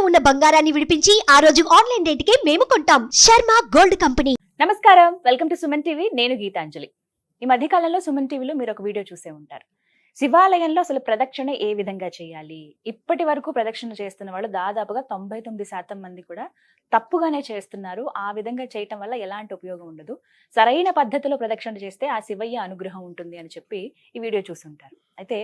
ఉన్న బంగారాన్ని విడిపించి ఆ రోజు ఆన్లైన్ రేటుకే మేము కొంటాం. Sharma gold company. నమస్కారం, వెల్కమ్ టు సుమన్ టీవీ. నేను గీతాంజలి. ఈ మధ్య కాలంలో సుమన్ టీవీలో మీరు ఒక వీడియో చూసే ఉంటారు. శివాలయంలో అసలు ప్రదక్షిణ ఏ విధంగా చేయాలి? ఇప్పటి వరకు ప్రదక్షిణ చేస్తున్న వాళ్ళు దాదాపుగా 99% మంది కూడా తప్పుగానే చేస్తున్నారు. ఆ విధంగా చేయటం వల్ల ఎలాంటి ఉపయోగం ఉండదు. సరైన పద్ధతిలో ప్రదక్షిణ చేస్తే ఆ శివయ్య అనుగ్రహం ఉంటుంది అని చెప్పి ఈ వీడియో చూసుంటారు. అయితే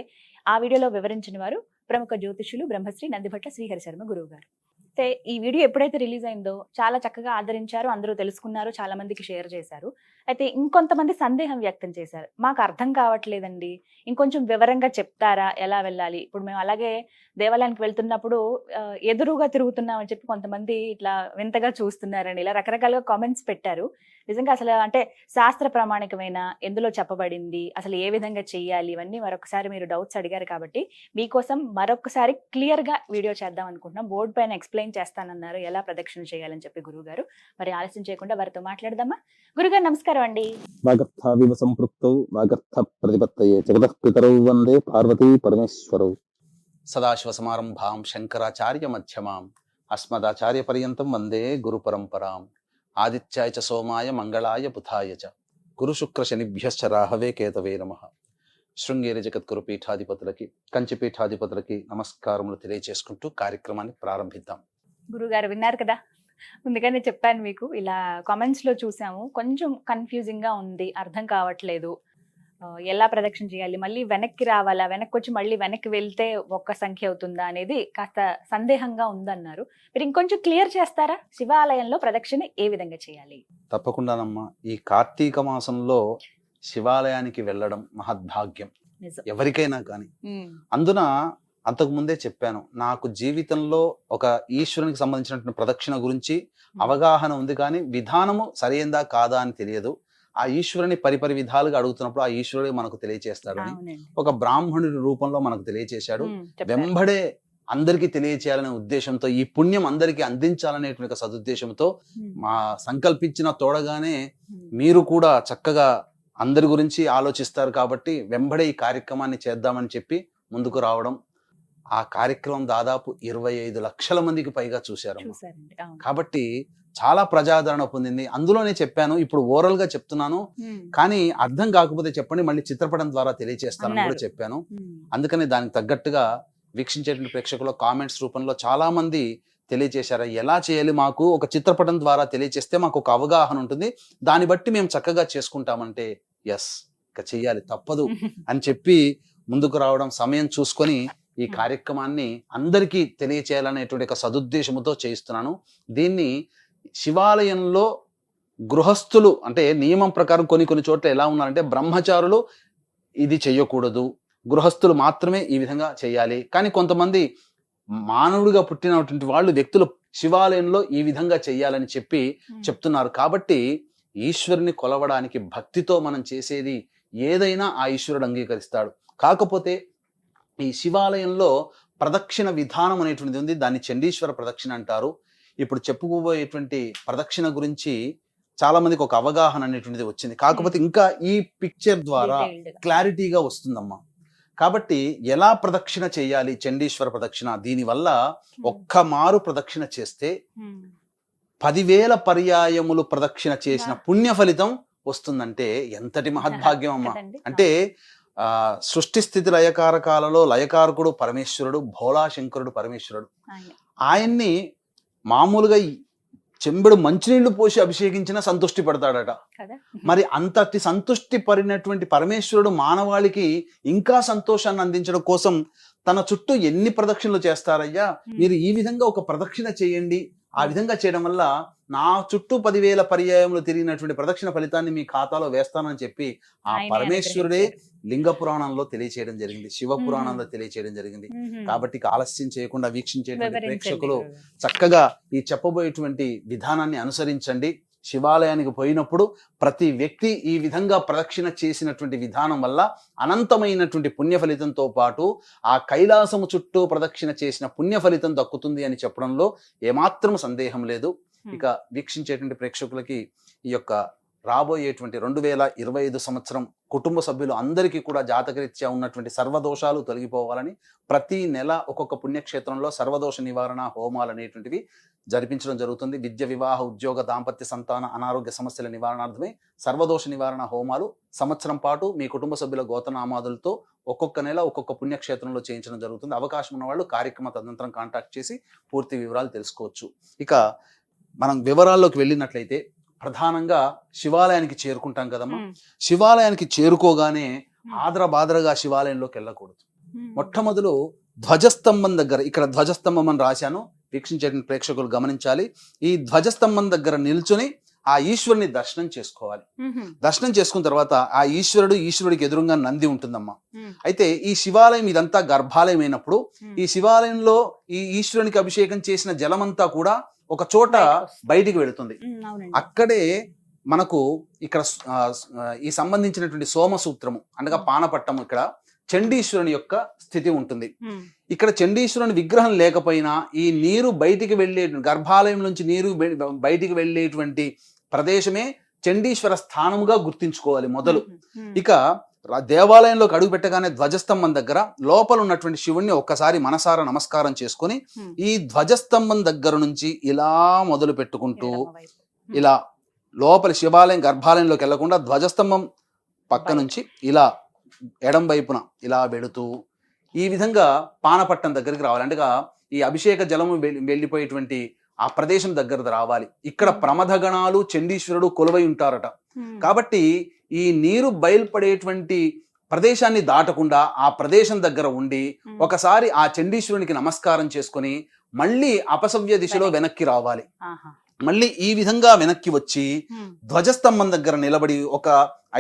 ఆ వీడియోలో వివరించిన వారు ప్రముఖ జ్యోతిషులు బ్రహ్మశ్రీ నందిభట్ల శ్రీహరి శర్మ గురువు గారు. అయితే ఈ వీడియో ఎప్పుడైతే రిలీజ్ అయిందో చాలా చక్కగా ఆదరించారు, అందరూ తెలుసుకున్నారు, చాలా మందికి షేర్ చేశారు. అయితే ఇంకొంతమంది సందేహం వ్యక్తం చేశారు. మాకు అర్థం కావట్లేదండి, ఇంకొంచెం వివరంగా చెప్తారా ఎలా వెళ్ళాలి? ఇప్పుడు మేము అలాగే దేవాలయానికి వెళ్తున్నప్పుడు ఎదురుగా తిరుగుతున్నాం అని చెప్పి కొంతమంది ఇట్లా వింతగా చూస్తున్నారని ఇలా రకరకాలుగా కామెంట్స్ పెట్టారు. నిజంగా అసలు అంటే శాస్త్ర ప్రామాణికమైన ఎందులో చెప్పబడింది, అసలు ఏ విధంగా చెయ్యాలి, ఇవన్నీ మరొకసారి మీరు డౌట్స్ అడిగారు కాబట్టి మీకోసం మరొకసారి క్లియర్ గా వీడియో చేద్దాం అనుకుంటున్నాం. బోర్డు పైన ఎక్స్ప్లెయిన్ చేస్తానన్నారు ఎలా ప్రదక్షిణ చేయాలని చెప్పి గురువు గారు. మరి ఆలస్యం చేయకుండా వారితో మాట్లాడదామా? గురుగారు నమస్కారం అండి. వాగర్థావివ సంపృక్తౌ వాగర్థ ప్రతిపత్తయే జగతః పితరౌ వందే పార్వతీ పరమేశ్వరౌ. సదాశివ సమారంభాం శంకరాచార్య మధ్యమాం అస్మదాచార్య పర్యంతం వందే గురు పరంపరాం. ఆదిత్యాయ చ సోమాయ మంగళాయ బుధాయ చ గురు శుక్ర శనిభ్యశ్చ రాహవే కేతవే నమః. శృంగేరి జగద్గురు పీఠాధిపతులకి, కంచి పీఠాధిపతులకి నమస్కారములు తెలియజేసుకుంటూ కార్యక్రమాన్ని ప్రారంభిద్దాం. గురుగారు విన్నారు కదా, ముందుగానే చెప్పాను మీకు, ఇలా కామెంట్స్ లో చూసాము, కొంచెం కన్ఫ్యూజింగ్ గా ఉంది, అర్థం కావట్లేదు, ఎలా ప్రదక్షిణ చేయాలి, మళ్ళీ వెనక్కి రావాలా, వెనక్కి వచ్చి మళ్ళీ వెనక్కి వెళ్తే ఒక్క సంఖ్య అవుతుందా అనేది కాస్త సందేహంగా ఉందన్నారు. మీరు ఇంకొంచెం క్లియర్ చేస్తారా? శివాలయంలో ప్రదక్షిణ ఏ విధంగా చేయాలి? తప్పకుండానమ్మా. ఈ కార్తీక మాసంలో శివాలయానికి వెళ్ళడం మహద్భాగ్యం ఎవరికైనా కానీ. అందున అంతకు ముందే చెప్పాను, నాకు జీవితంలో ఒక ఈశ్వరునికి సంబంధించినటువంటి ప్రదక్షిణ గురించి అవగాహన ఉంది, కానీ విధానము సరైందా కాదా అని తెలియదు. ఆ ఈశ్వరుని పరిపరి విధాలుగా అడుగుతున్నప్పుడు ఆ ఈశ్వరుడే మనకు తెలియచేస్తాడని ఒక బ్రాహ్మణుడి రూపంలో మనకు తెలియచేశాడు. వెంబడే అందరికీ తెలియచేయాలనే ఉద్దేశంతో, ఈ పుణ్యం అందరికీ అందించాలనేటువంటి సదుద్దేశంతో మా సంకల్పించిన తోడగానే మీరు కూడా చక్కగా అందరి గురించి ఆలోచిస్తారు కాబట్టి వెంబడే ఈ కార్యక్రమాన్ని చేద్దామని చెప్పి ముందుకు రావడం. ఆ కార్యక్రమం దాదాపు 25 లక్షల మందికి పైగా చూశారు. కాబట్టి చాలా ప్రజాదరణ పొందింది. అందులోనే చెప్పాను, ఇప్పుడు ఓరల్ గా చెప్తున్నాను, కానీ అర్థం కాకపోతే చెప్పండి, మళ్ళీ చిత్రపటం ద్వారా తెలియజేస్తానని కూడా చెప్పాను. అందుకని దానికి తగ్గట్టుగా వీక్షించేటువంటి ప్రేక్షకుల కామెంట్స్ రూపంలో చాలా మంది తెలియజేశారు, ఎలా చేయాలి, మాకు ఒక చిత్రపటం ద్వారా తెలియజేస్తే మాకు ఒక అవగాహన ఉంటుంది, దాన్ని బట్టి మేము చక్కగా చేసుకుంటామంటే ఎస్ ఇక చెయ్యాలి తప్పదు అని చెప్పి ముందుకు రావడం, సమయం చూసుకొని ఈ కార్యక్రమాన్ని అందరికీ తెలియచేయాలనేటువంటి ఒక సదుద్దేశముతో చేయిస్తున్నాను. దీన్ని శివాలయంలో గృహస్థులు అంటే నియమం ప్రకారం కొన్ని చోట్ల ఎలా ఉన్నారంటే, బ్రహ్మచారులు ఇది చెయ్యకూడదు, గృహస్థులు మాత్రమే ఈ విధంగా చేయాలి. కానీ కొంతమంది మానవుడిగా పుట్టినటువంటి వాళ్ళు వ్యక్తులు శివాలయంలో ఈ విధంగా చెయ్యాలని చెప్పి చెప్తున్నారు. కాబట్టి ఈశ్వరుని కొలవడానికి భక్తితో మనం చేసేది ఏదైనా ఆ ఈశ్వరుడు అంగీకరిస్తాడు. కాకపోతే ఈ శివాలయంలో ప్రదక్షిణ విధానం అనేటువంటిది ఉంది, దాన్ని చండీశ్వర ప్రదక్షిణ అంటారు. ఇప్పుడు చెప్పుకోబోయేటువంటి ప్రదక్షిణ గురించి చాలా మందికి ఒక అవగాహన అనేటువంటిది వచ్చింది, కాకపోతే ఇంకా ఈ పిక్చర్ ద్వారా క్లారిటీగా వస్తుందమ్మా. కాబట్టి ఎలా ప్రదక్షిణ చేయాలి చండీశ్వర ప్రదక్షిణ, దీనివల్ల ఒక్క మారు ప్రదక్షిణ చేస్తే 10,000 పర్యాయములు ప్రదక్షిణ చేసిన పుణ్య ఫలితం వస్తుందంటే ఎంతటి మహద్భాగ్యం అమ్మా. అంటే సృష్టి స్థితి లయకారకాలలో లయకారకుడు పరమేశ్వరుడు, భోళాశంకరుడు పరమేశ్వరుడు. ఆయన్ని మామూలుగా చెంబెడు మంచినీళ్లు పోసి అభిషేకించినా సంతృష్టి పడతాడట. మరి అంతటి సంతృష్టి పడినటువంటి పరమేశ్వరుడు మానవాళికి ఇంకా సంతోషాన్ని అందించడం కోసం తన చుట్టూ ఎన్ని ప్రదక్షిణలు చేస్తారయ్యా, మీరు ఈ విధంగా ఒక ప్రదక్షిణ చేయండి, ఆ విధంగా చేయడం వల్ల నా చుట్టూ 10,000 పర్యాయములు తిరిగినటువంటి ప్రదక్షిణ ఫలితాన్ని మీ ఖాతాలో వేస్తానని చెప్పి ఆ పరమేశ్వరుడే లింగ పురాణంలో తెలియచేయడం జరిగింది, శివ పురాణంలో తెలియచేయడం జరిగింది. కాబట్టి ఆలస్యం చేయకుండా వీక్షించేటువంటి ప్రేక్షకులు చక్కగా ఈ చెప్పబోయేటువంటి విధానాన్ని అనుసరించండి. శివాలయానికి పోయినప్పుడు ప్రతి వ్యక్తి ఈ విధంగా ప్రదక్షిణ చేసినటువంటి విధానం వల్ల అనంతమైనటువంటి పుణ్య ఫలితంతో పాటు ఆ కైలాసము చుట్టూ ప్రదక్షిణ చేసిన పుణ్య ఫలితం దక్కుతుంది అని చెప్పడంలో ఏమాత్రం సందేహం లేదు. ఇక వీక్షించేటువంటి ప్రేక్షకులకి ఈ యొక్క రాబోయేటువంటి 2025 సంవత్సరం కుటుంబ సభ్యులు అందరికీ కూడా జాతకరీత్యా ఉన్నటువంటి సర్వదోషాలు తొలగిపోవాలని ప్రతి నెల ఒక్కొక్క పుణ్యక్షేత్రంలో సర్వదోష నివారణ హోమాలు అనేటువంటివి జరిపించడం జరుగుతుంది. విద్య, వివాహ, ఉద్యోగ, దాంపత్య, సంతాన, అనారోగ్య సమస్యల నివారణార్థమై సర్వదోష నివారణ హోమాలు సంవత్సరం పాటు మీ కుటుంబ సభ్యుల గోతనామాదులతో ఒక్కొక్క నెల ఒక్కొక్క పుణ్యక్షేత్రంలో చేయించడం జరుగుతుంది. అవకాశం ఉన్న వాళ్ళు కార్యక్రమ తదనంతరం కాంటాక్ట్ చేసి పూర్తి వివరాలు తెలుసుకోవచ్చు. ఇక మనం వివరాల్లోకి వెళ్ళినట్లయితే ప్రధానంగా శివాలయానికి చేరుకుంటాం కదమ్మా. శివాలయానికి చేరుకోగానే ఆదరబాదరగా శివాలయంలోకి వెళ్ళకూడదు. మొట్టమొదలు ధ్వజస్తంభం దగ్గర, ఇక్కడ ధ్వజస్తంభం అని రాశాను, వీక్షించే ప్రేక్షకులు గమనించాలి. ఈ ధ్వజస్తంభం దగ్గర నిల్చుని ఆ ఈశ్వరుని దర్శనం చేసుకోవాలి. దర్శనం చేసుకున్న తర్వాత ఆ ఈశ్వరుడికి ఎదురుగా నంది ఉంటుందమ్మా. అయితే ఈ శివాలయం ఇదంతా గర్భాలయం అయినప్పుడు ఈ శివాలయంలో ఈ ఈశ్వరునికి అభిషేకం చేసిన జలమంతా కూడా ఒక చోట బయటికి వెళుతుంది. అక్కడే మనకు ఇక్కడ ఈ సంబంధించినటువంటి సోమసూత్రము అనగా పానపట్టము, ఇక్కడ చండీశ్వరుని యొక్క స్థితి ఉంటుంది. ఇక్కడ చండీశ్వరుని విగ్రహం లేకపోయినా ఈ నీరు బయటికి వెళ్ళే, గర్భాలయం నుంచి నీరు బయటికి వెళ్ళేటువంటి ప్రదేశమే చండీశ్వర స్థానముగా గుర్తించుకోవాలి మొదలు. ఇక దేవాలయంలోకి అడుగు పెట్టగానే ధ్వజస్తంభం దగ్గర లోపల ఉన్నటువంటి శివుణ్ణి ఒక్కసారి మనసారా నమస్కారం చేసుకుని ఈ ధ్వజస్తంభం దగ్గర నుంచి ఇలా మొదలు పెట్టుకుంటూ ఇలా లోపల శివాలయం గర్భాలయంలోకి వెళ్లకుండా ధ్వజస్తంభం పక్క నుంచి ఇలా ఎడం వైపున ఇలా వెళుతూ ఈ విధంగా పానపట్టం దగ్గరికి రావాలి. అంటే ఈ అభిషేక జలము వెళ్ళిపోయేటువంటి ఆ ప్రదేశం దగ్గర రావాలి. ఇక్కడ ప్రమథగణాలు చండీశ్వరుడు కొలువై ఉంటారట. కాబట్టి ఈ నీరు బయలుపడేటువంటి ప్రదేశాన్ని దాటకుండా ఆ ప్రదేశం దగ్గర ఉండి ఒకసారి ఆ చండీశ్వరునికి నమస్కారం చేసుకుని మళ్ళీ అపసవ్య దిశలో వెనక్కి రావాలి. మళ్ళీ ఈ విధంగా వెనక్కి వచ్చి ధ్వజస్తంభం దగ్గర నిలబడి ఒక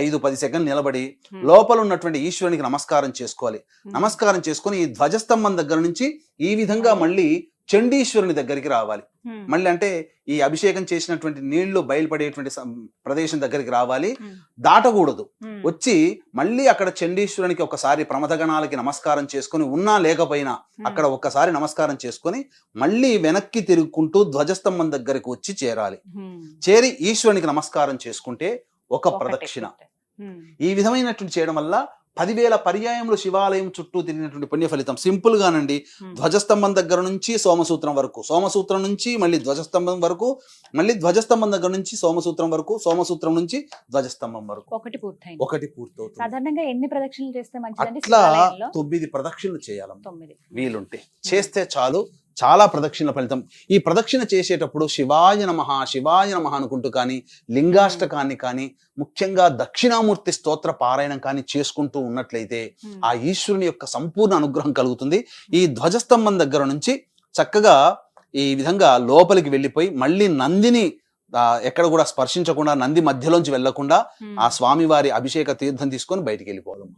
5-10 సెకండ్లు నిలబడి లోపల ఉన్నటువంటి ఈశ్వరునికి నమస్కారం చేసుకోవాలి. నమస్కారం చేసుకుని ఈ ధ్వజస్తంభం దగ్గర నుంచి ఈ విధంగా మళ్ళీ చండీశ్వరుని దగ్గరికి రావాలి. మళ్ళీ అంటే ఈ అభిషేకం చేసినటువంటి నీళ్లు బయలుపడేటువంటి ప్రదేశం దగ్గరికి రావాలి, దాటకూడదు. వచ్చి మళ్ళీ అక్కడ చండీశ్వరునికి ఒకసారి ప్రమథగణాలకి నమస్కారం చేసుకుని, ఉన్నా లేకపోయినా అక్కడ ఒక్కసారి నమస్కారం చేసుకుని మళ్ళీ వెనక్కి తిరుగుకుంటూ ధ్వజస్తంభం దగ్గరికి వచ్చి చేరాలి. చేరి ఈశ్వరునికి నమస్కారం చేసుకుంటే ఒక ప్రదక్షిణ. ఈ విధమైనటువంటి చేయడం వల్ల 10,000 పర్యాయములు శివాలయం చుట్టూ తిరిగినటువంటి పుణ్య ఫలితం. సింపుల్ గానండి, ధ్వజస్తంభం దగ్గర నుంచి సోమసూత్రం వరకు, సోమసూత్రం నుంచి మళ్ళీ ధ్వజస్తంభం వరకు, మళ్ళీ ధ్వజస్తంభం దగ్గర నుంచి సోమసూత్రం వరకు, సోమసూత్రం నుంచి ధ్వజస్తంభం వరకు ఒకటి పూర్తవుతుంది. సాధారణంగా ఎన్ని ప్రదక్షిణలు చేస్తే మంచిదండి? అట్లా 9 ప్రదక్షిణలు చేయాలి వీలుంటే, చేస్తే చాలు. చాలా ప్రదక్షిణ ఫలితం. ఈ ప్రదక్షిణ చేసేటప్పుడు శివాయ నమః శివాయ నమః అనుకుంటూ కానీ, లింగాష్టకాన్ని కానీ, ముఖ్యంగా దక్షిణామూర్తి స్తోత్ర పారాయణం కానీ చేసుకుంటూ ఉన్నట్లయితే ఆ ఈశ్వరుని యొక్క సంపూర్ణ అనుగ్రహం కలుగుతుంది. ఈ ధ్వజస్తంభం దగ్గర నుంచి చక్కగా ఈ విధంగా లోపలికి వెళ్ళిపోయి మళ్ళీ నందిని ఎక్కడ కూడా స్పర్శించకుండా, నంది మధ్యలోంచి వెళ్లకుండా ఆ స్వామివారి అభిషేక తీర్థం తీసుకొని బయటికి వెళ్ళిపోవాలి.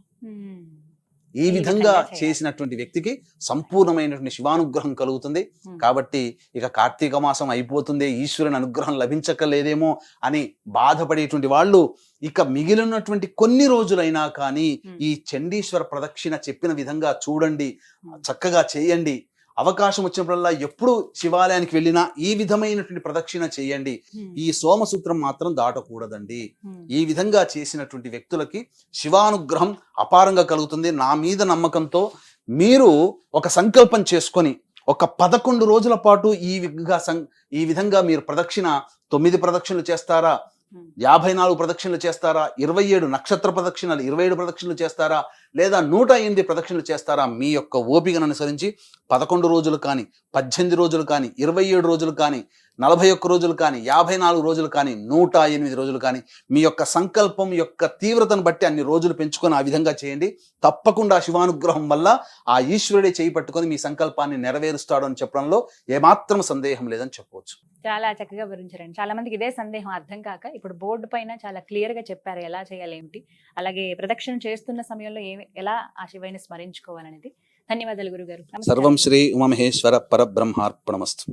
ఈ విధంగా చేసినటువంటి వ్యక్తికి సంపూర్ణమైనటువంటి శివానుగ్రహం కలుగుతుంది. కాబట్టి ఇక కార్తీక మాసం అయిపోతుంది, ఈశ్వరుని అనుగ్రహం లభించకలేదేమో అని బాధపడేటువంటి వాళ్ళు ఇక మిగిలినటువంటి కొన్ని రోజులైనా కానీ ఈ చండీశ్వర ప్రదక్షిణ చెప్పిన విధంగా చూడండి, చక్కగా చేయండి. అవకాశం వచ్చినప్పుడల్లా ఎప్పుడు శివాలయానికి వెళ్ళినా ఈ విధమైనటువంటి ప్రదక్షిణ చేయండి. ఈ సోమసూత్రం మాత్రం దాటకూడదండి. ఈ విధంగా చేసినటువంటి వ్యక్తులకి శివానుగ్రహం అపారంగా కలుగుతుంది. నా మీద నమ్మకంతో మీరు ఒక సంకల్పం చేసుకొని ఒక 11 రోజుల పాటు ఈ విధంగా మీరు ప్రదక్షిణ 9 ప్రదక్షిణలు చేస్తారా, 54 ప్రదక్షిణలు చేస్తారా, 27 నక్షత్ర ప్రదక్షిణలు 27 ప్రదక్షిణలు చేస్తారా, లేదా 108 ప్రదక్షిణలు చేస్తారా, మీ యొక్క ఓపికను అనుసరించి 11 రోజులు కానీ, 18 రోజులు కానీ, 27 రోజులు కానీ, 41 రోజులు కానీ, 54 రోజులు కానీ, 108 రోజులు కానీ, మీ యొక్క సంకల్పం యొక్క తీవ్రతను బట్టి అన్ని రోజులు పెంచుకొని ఆ విధంగా చేయండి. తప్పకుండా శివానుగ్రహం వల్ల ఆ ఈశ్వరుడే చేయి పట్టుకొని మీ సంకల్పాన్ని నెరవేరుస్తాడు అని చెప్పడంలో ఏమాత్రం సందేహం లేదని చెప్పవచ్చు. చాలా చక్కగా వివరించారండి. చాలా మందికి ఇదే సందేహం అర్థం కాక ఇప్పుడు బోర్డు పైన చాలా క్లియర్ గా చెప్పారు ఎలా చేయాలి ఏమిటి, అలాగే ప్రదక్షిణ చేస్తున్న సమయంలో ఎలా ఆ శివుని స్మరించుకోవాలనేది. ధన్యవాదాలు గురుగారు. సర్వం శ్రీ ఉమామహేశ్వర పరబ్రహ్మార్పణమస్తు.